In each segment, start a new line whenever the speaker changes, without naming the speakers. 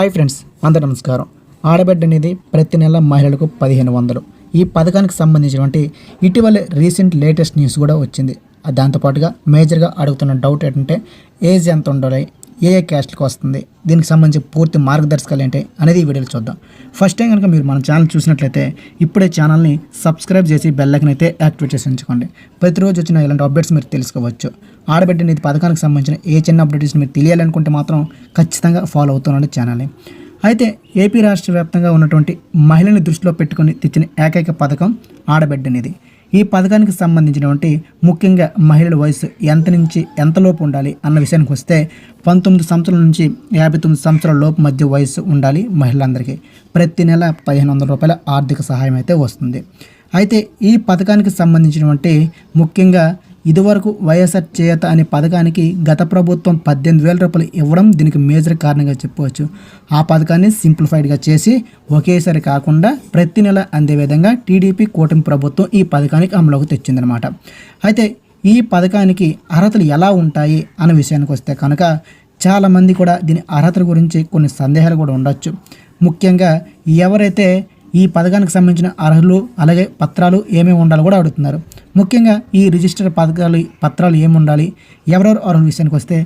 Hi friends, అందరూ నమస్కారం. ఆడబిడ్డ అనేది ప్రతి నెల మహిళలకు 1500. ఈ పథకానికి సంబంధించినటువంటి ఇటీవల లేటెస్ట్ న్యూస్ కూడా వచ్చింది. దాంతోపాటుగా మేజర్గా అడుగుతున్న డౌట్ ఏంటంటే ఏజ్ ఎంత ఉండాలి, ఏ క్యాస్ట్కి వస్తుంది, దీనికి సంబంధించి పూర్తి మార్గదర్శకాలు ఏంటి అనేది ఈ వీడియోలో చూద్దాం. ఫస్ట్ టైం కనుక మీరు మన ఛానల్ చూసినట్లయితే ఇప్పుడే ఛానల్ని సబ్స్క్రైబ్ చేసి బెల్లైకన్ అయితే యాక్టివేట్ చేసి ఉంచుకోండి. ప్రతిరోజు వచ్చిన ఇలాంటి అప్డేట్స్ మీరు తెలుసుకోవచ్చు. ఆడబిడ్డ అనేది పథకానికి సంబంధించిన ఏ చిన్న అప్డేట్స్ మీరు తెలియాలనుకుంటే మాత్రం ఖచ్చితంగా ఫాలో అవుతున్నాను ఛానల్ని. అయితే ఏపీ రాష్ట్ర వ్యాప్తంగా ఉన్నటువంటి మహిళని దృష్టిలో పెట్టుకొని తెచ్చిన ఏకైక పథకం ఆడబిడ్డ అనేది. ఈ పథకానికి సంబంధించినటువంటి ముఖ్యంగా మహిళల వయసు ఎంత నుంచి ఎంతలోపు ఉండాలి అన్న విషయానికి వస్తే 19 సంవత్సరాల నుంచి 59 సంవత్సరాల లోపు మధ్య వయసు ఉండాలి మహిళలందరికీ. ప్రతి నెల 1500 రూపాయల ఆర్థిక సహాయం అయితే వస్తుంది. అయితే ఈ పథకానికి సంబంధించినటువంటి ముఖ్యంగా ఇదివరకు వైఎస్ఆర్ చేయూత అనే పథకానికి గత ప్రభుత్వం 18,000 రూపాయలు ఇవ్వడం దీనికి మేజర్ కారణంగా చెప్పవచ్చు. ఆ పథకాన్ని సింప్లిఫైడ్గా చేసి ఒకేసారి కాకుండా ప్రతి నెల అందే విధంగా టీడీపీ కూటమి ప్రభుత్వం ఈ పథకానికి అమలుకు తెచ్చిందనమాట. అయితే ఈ పథకానికి అర్హతలు ఎలా ఉంటాయి అన్న విషయానికి వస్తే కనుక చాలామంది కూడా దీని అర్హతల గురించి కొన్ని సందేహాలు కూడా ఉండొచ్చు. ముఖ్యంగా ఎవరైతే ఈ పథకానికి సంబంధించిన అర్హులు అలాగే పత్రాలు ఏమేమి ఉండాలో కూడా అడుగుతున్నారు. ముఖ్యంగా ఈ రిజిస్టర్ పత్రాలు ఏమి ఉండాలి, ఎవరెవరు అర్హుల విషయానికి వస్తే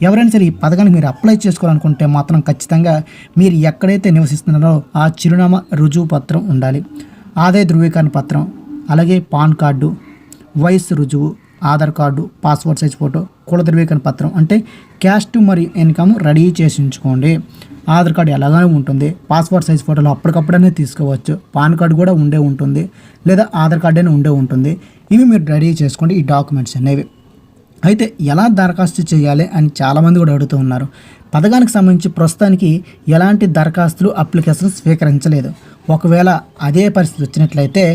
ఎవరైనా సరే ఈ పథకానికి మీరు అప్లై చేసుకోవాలనుకుంటే మాత్రం ఖచ్చితంగా మీరు ఎక్కడైతే నివసిస్తున్నారో ఆ చిరునామా రుజువు పత్రం ఉండాలి, ఆదాయ ధృవీకరణ పత్రం, అలాగే పాన్ కార్డు, వయసు రుజువు, Aadhaar card, passport size photo, కుల ధృవీకరణ పత్రం అంటే క్యాస్ట్ మరియు ఇన్కమ్ రెడీ చేసి ఉంచుకోండి. ఆధార్ కార్డు ఎలాగానే ఉంటుంది, పాస్పోర్ట్ సైజ్ ఫోటోలు అప్పటికప్పుడనే తీసుకోవచ్చు, పాన్ కార్డు కూడా ఉంటుంది లేదా ఆధార్ కార్డు అయినా ఉంటుంది. ఇవి మీరు రెడీ చేసుకోండి ఈ డాక్యుమెంట్స్ అనేవి. అయితే ఎలా దరఖాస్తు చేయాలి అని చాలామంది కూడా అడుగుతూ ఉన్నారు. పథకానికి సంబంధించి ప్రస్తుతానికి ఎలాంటి దరఖాస్తులు అప్లికేషన్స్ స్వీకరించలేదు. ఒకవేళ అదే పరిస్థితి వచ్చినట్లయితే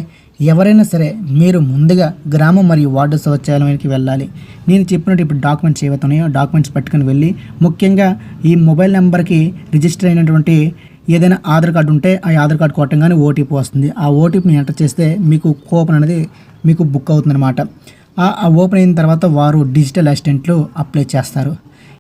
ఎవరైనా సరే మీరు ముందుగా గ్రామం మరియు వార్డు సచివాలయానికి వెళ్ళాలి. నేను చెప్పినట్టు ఇప్పుడు డాక్యుమెంట్స్ ఏవైతే ఉన్నాయో డాక్యుమెంట్స్ పట్టుకుని వెళ్ళి ముఖ్యంగా ఈ మొబైల్ నెంబర్కి రిజిస్టర్ అయినటువంటి ఏదైనా ఆధార్ కార్డు ఉంటే ఆ ఆధార్ కార్డు కొట్టంగానే ఓటీపీ వస్తుంది. ఆ ఓటీపీని ఎంటర్ చేస్తే మీకు కూపన్ అనేది మీకు బుక్ అవుతుందన్నమాట. ఆ ఓపెన్ అయిన తర్వాత వారు డిజిటల్ అసిస్టెంట్లు అప్లై చేస్తారు.